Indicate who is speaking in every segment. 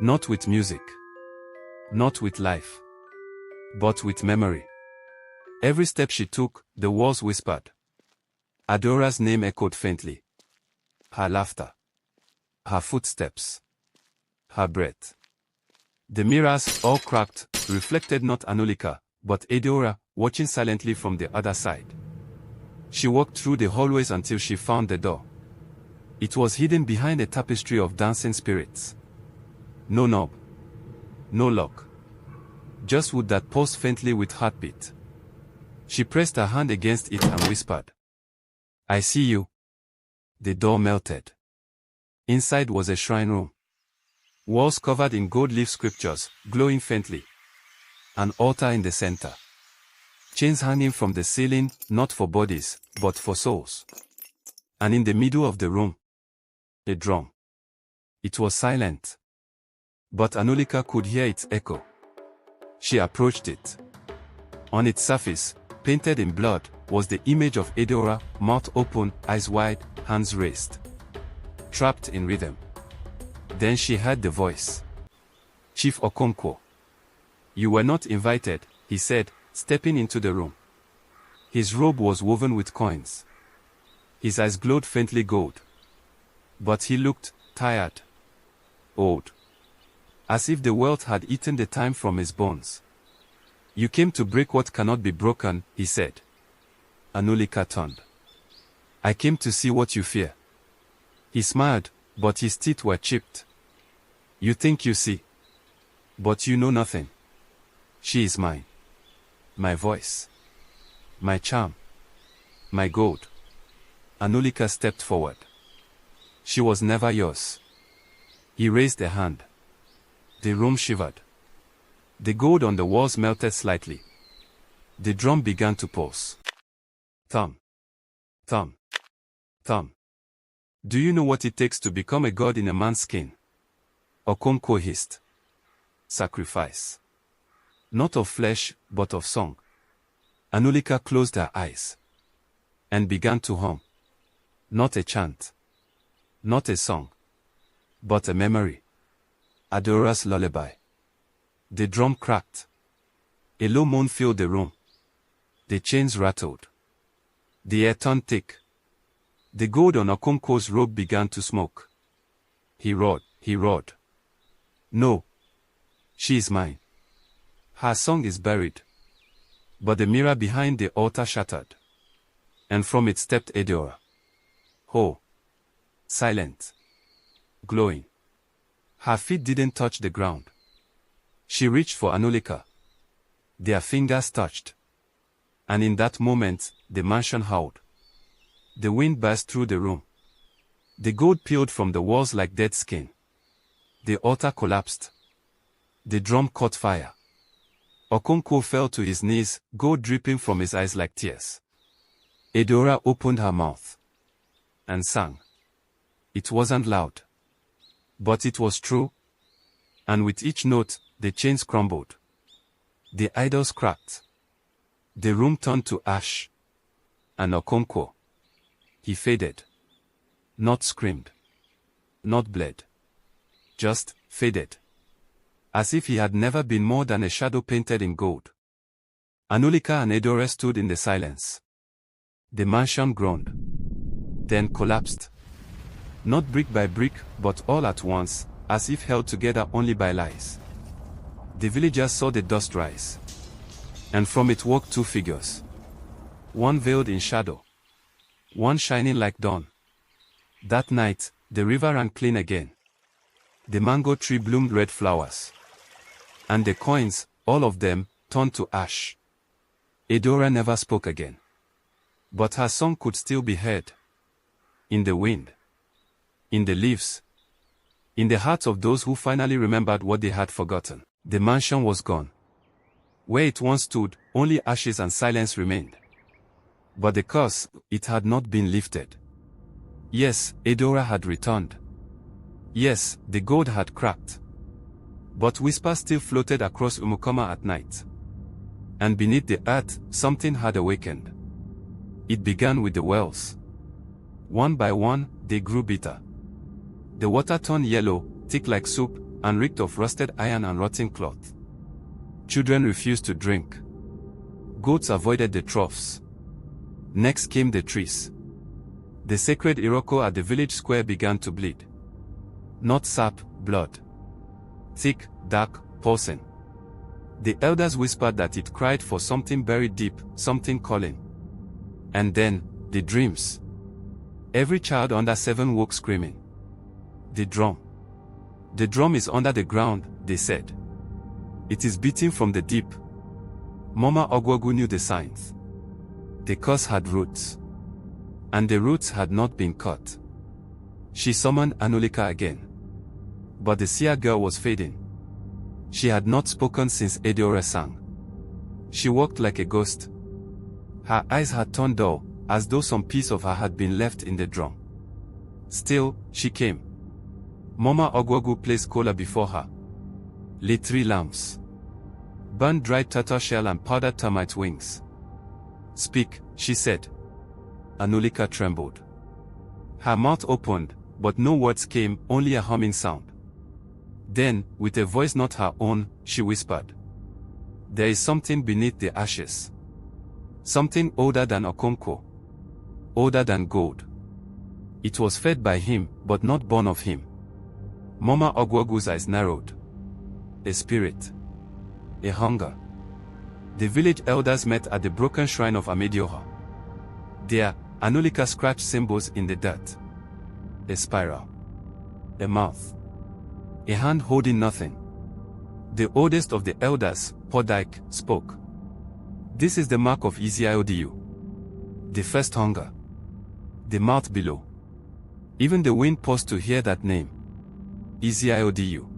Speaker 1: Not with music. Not with life. But with memory. Every step she took, the walls whispered. Adora's name echoed faintly. Her laughter. Her footsteps. Her breath. The mirrors, all cracked, reflected not Anulika, but Adora, watching silently from the other side. She walked through the hallways until she found the door. It was hidden behind a tapestry of dancing spirits. No knob. No lock. Just wood that pulsed faintly with heartbeat. She pressed her hand against it and whispered. I see you. The door melted. Inside was a shrine room. Walls covered in gold leaf scriptures, glowing faintly. An altar in the center. Chains hanging from the ceiling, not for bodies, but for souls. And in the middle of the room, a drum. It was silent. But Anulika could hear its echo. She approached it. On its surface, painted in blood, was the image of Adora, mouth open, eyes wide, hands raised. Trapped in rhythm. Then she heard the voice. Chief Okonkwo. You were not invited, he said, stepping into the room. His robe was woven with coins. His eyes glowed faintly gold. But he looked tired. Old. As if the world had eaten the time from his bones. You came to break what cannot be broken, he said. Anulika turned. I came to see what you fear. He smiled, but his teeth were chipped. You think you see. But you know nothing. She is mine. My voice. My charm. My gold. Anulika stepped forward. She was never yours. He raised a hand. The room shivered. The gold on the walls melted slightly. The drum began to pulse. Thump. Thump. Thump. Do you know what it takes to become a god in a man's skin? Okonkwo hissed. Sacrifice. Not of flesh, but of song. Anulika closed her eyes. And began to hum. Not a chant. Not a song. But a memory. Adora's lullaby. The drum cracked. A low moan filled the room. The chains rattled. The air turned thick. The gold on Okonkwo's robe began to smoke. He roared, he roared. No. She is mine. Her song is buried. But the mirror behind the altar shattered. And from it stepped Adora. Whole. Silent. Glowing. Her feet didn't touch the ground. She reached for Anulika. Their fingers touched. And in that moment, the mansion howled. The wind burst through the room. The gold peeled from the walls like dead skin. The altar collapsed. The drum caught fire. Okonkwo fell to his knees, gold dripping from his eyes like tears. Adora opened her mouth. And sang. It wasn't loud. But it was true. And with each note, the chains crumbled. The idols cracked. The room turned to ash. And Okonkwo. He faded. Not screamed. Not bled. Just faded. As if he had never been more than a shadow painted in gold. Anulika and Adora stood in the silence. The mansion groaned. Then collapsed. Not brick by brick, but all at once, as if held together only by lies. The villagers saw the dust rise. And from it walked two figures. One veiled in shadow. One shining like dawn. That night, the river ran clean again. The mango tree bloomed red flowers. And the coins, all of them, turned to ash. Adora never spoke again. But her song could still be heard. In the wind. In the leaves. In the hearts of those who finally remembered what they had forgotten. The mansion was gone. Where it once stood, only ashes and silence remained. But the curse, it had not been lifted. Yes, Adora had returned. Yes, the gold had cracked. But whispers still floated across Umukoma at night. And beneath the earth, something had awakened. It began with the wells. One by one, they grew bitter. The water turned yellow, thick like soup, and reeked of rusted iron and rotting cloth. Children refused to drink. Goats avoided the troughs. Next came the trees. The sacred iroko at the village square began to bleed. Not sap, blood. Thick, dark, pulsing. The elders whispered that it cried for something buried deep, something calling. And then, the dreams. Every child under 7 woke screaming. The drum. The drum is under the ground, they said. It is beating from the deep. Mama Ogwogu knew the signs. The curse had roots. And the roots had not been cut. She summoned Anulika again. But the seer girl was fading. She had not spoken since Edeora sang. She walked like a ghost. Her eyes had turned dull, as though some piece of her had been left in the drum. Still, she came. Mama Ogwogu placed kola before her. Lit 3 lamps. Burned dried turtle shell and powdered termite wings. Speak, she said. Anulika trembled. Her mouth opened, but no words came, only a humming sound. Then, with a voice not her own, she whispered. There is something beneath the ashes. Something older than Okonkwo. Older than gold. It was fed by him, but not born of him. Mama Ogwogu's eyes narrowed. A spirit. A hunger. The village elders met at the broken shrine of Amedioha. There, Anulika scratched symbols in the dirt. A spiral. A mouth. A hand holding nothing. The oldest of the elders, Podike, spoke. This is the mark of Iziaodiu. The first hunger. The mouth below. Even the wind paused to hear that name. Iziaodiu.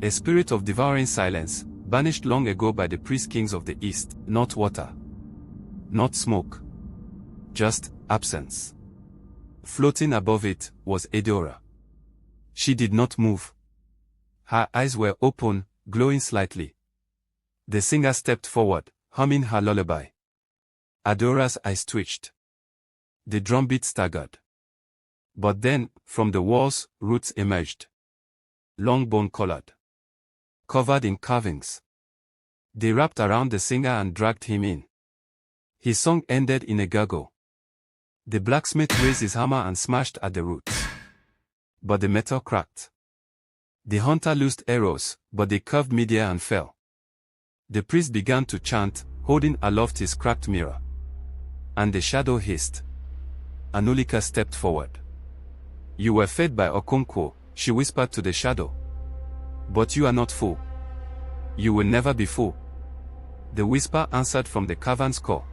Speaker 1: A spirit of devouring silence, banished long ago by the priest-kings of the East, not water. Not smoke. Just absence. Floating above it was Edeora. She did not move. Her eyes were open, glowing slightly. The singer stepped forward, humming her lullaby. Adora's eyes twitched. The drumbeat staggered. But then, from the walls, roots emerged. Long bone-colored. Covered in carvings. They wrapped around the singer and dragged him in. His song ended in a gurgle. The blacksmith raised his hammer and smashed at the roots. But the metal cracked. The hunter loosed arrows, but they curved midair and fell. The priest began to chant, holding aloft his cracked mirror. And the shadow hissed. Anulika stepped forward. You were fed by Okonkwo, she whispered to the shadow. But you are not full. You will never be full. The whisper answered from the cavern's core.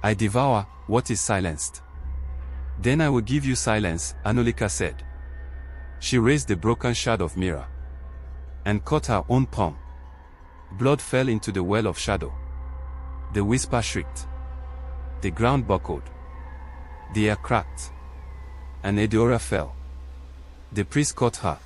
Speaker 1: I devour what is silenced. Then I will give you silence, Anulika said. She raised the broken shard of mirror. And caught her own palm. Blood fell into the well of shadow. The whisper shrieked. The ground buckled. The air cracked. And Edeora fell. The priest caught her.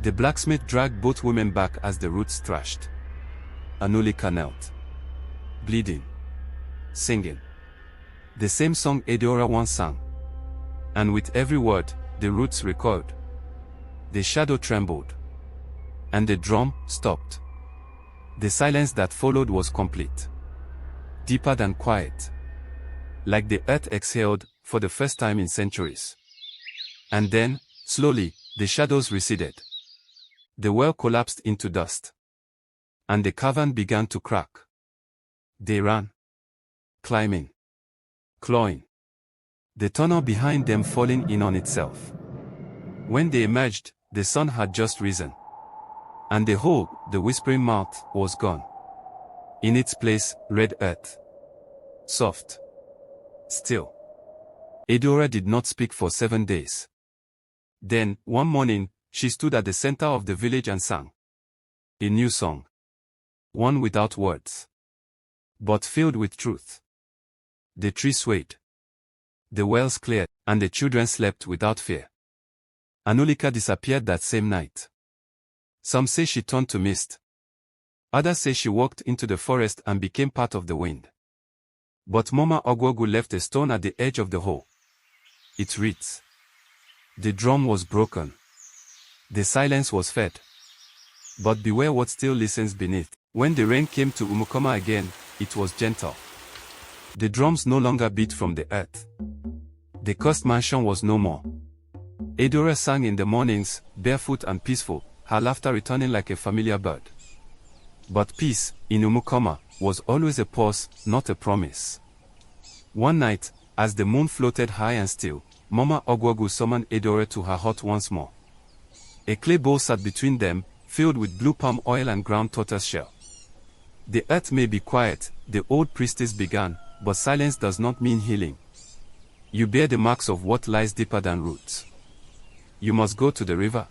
Speaker 1: The blacksmith dragged both women back as the roots thrashed. Anulika knelt. Bleeding. Singing. The same song Edeora once sang. And with every word, the roots recoiled. The shadow trembled. And the drum stopped. The silence that followed was complete. Deeper than quiet. Like the earth exhaled, for the first time in centuries. And then, slowly, the shadows receded. The well collapsed into dust. And the cavern began to crack. They ran. Climbing. Clawing. The tunnel behind them falling in on itself. When they emerged, the sun had just risen. And the hole, the whispering mouth, was gone. In its place, red earth. Soft. Still. Edeora did not speak for 7 days. Then, one morning, she stood at the center of the village and sang. A new song. One without words. But filled with truth. The tree swayed. The wells cleared, and the children slept without fear. Anulika disappeared that same night. Some say she turned to mist. Others say she walked into the forest and became part of the wind. But Mama Ogwogu left a stone at the edge of the hole. It reads. The drum was broken. The silence was fed. But beware what still listens beneath. When the rain came to Umukoma again, it was gentle. The drums no longer beat from the earth. The cursed mansion was no more. Edora sang in the mornings, barefoot and peaceful, her laughter returning like a familiar bird. But peace, in Umukoma, was always a pause, not a promise. One night, as the moon floated high and still, Mama Ogwogu summoned Edora to her hut once more. A clay bowl sat between them, filled with blue palm oil and ground tortoise shell. The earth may be quiet, the old priestess began, but silence does not mean healing. You bear the marks of what lies deeper than roots. You must go to the river.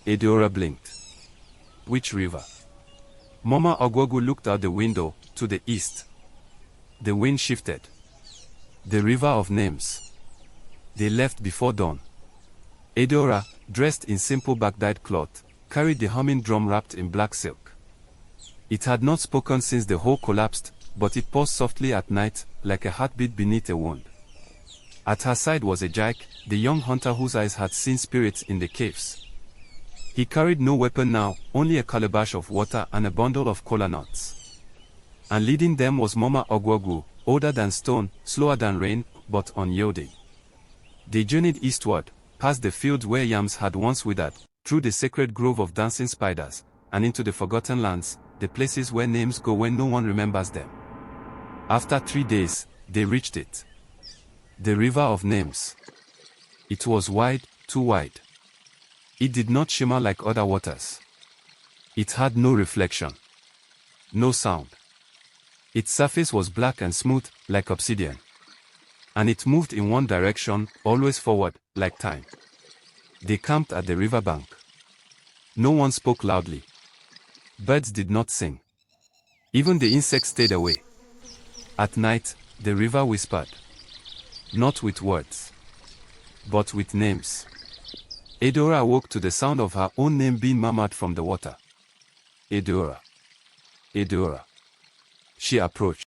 Speaker 1: Edora blinked. Which river? Mama Ogwogu looked out the window, to the east. The wind shifted. The river of names. They left before dawn. Edora, dressed in simple back-dyed cloth, carried the humming drum wrapped in black silk. It had not spoken since the hole collapsed, but it paused softly at night, like a heartbeat beneath a wound. At her side was a Jake, the young hunter whose eyes had seen spirits in the caves. He carried no weapon now, only a calabash of water and a bundle of kola nuts. And leading them was Mama Ogwogu, older than stone, slower than rain, but unyielding. They journeyed eastward, past the fields where yams had once withered, through the sacred grove of dancing spiders, and into the forgotten lands, the places where names go when no one remembers them. After 3 days, they reached it. The river of names. It was wide, too wide. It did not shimmer like other waters. It had no reflection. No sound. Its surface was black and smooth, like obsidian. And it moved in one direction, always forward, like time. They camped at the riverbank. No one spoke loudly. Birds did not sing. Even the insects stayed away. At night, the river whispered. Not with words, but with names. Edora awoke to the sound of her own name being murmured from the water. Edora. Edora. She approached.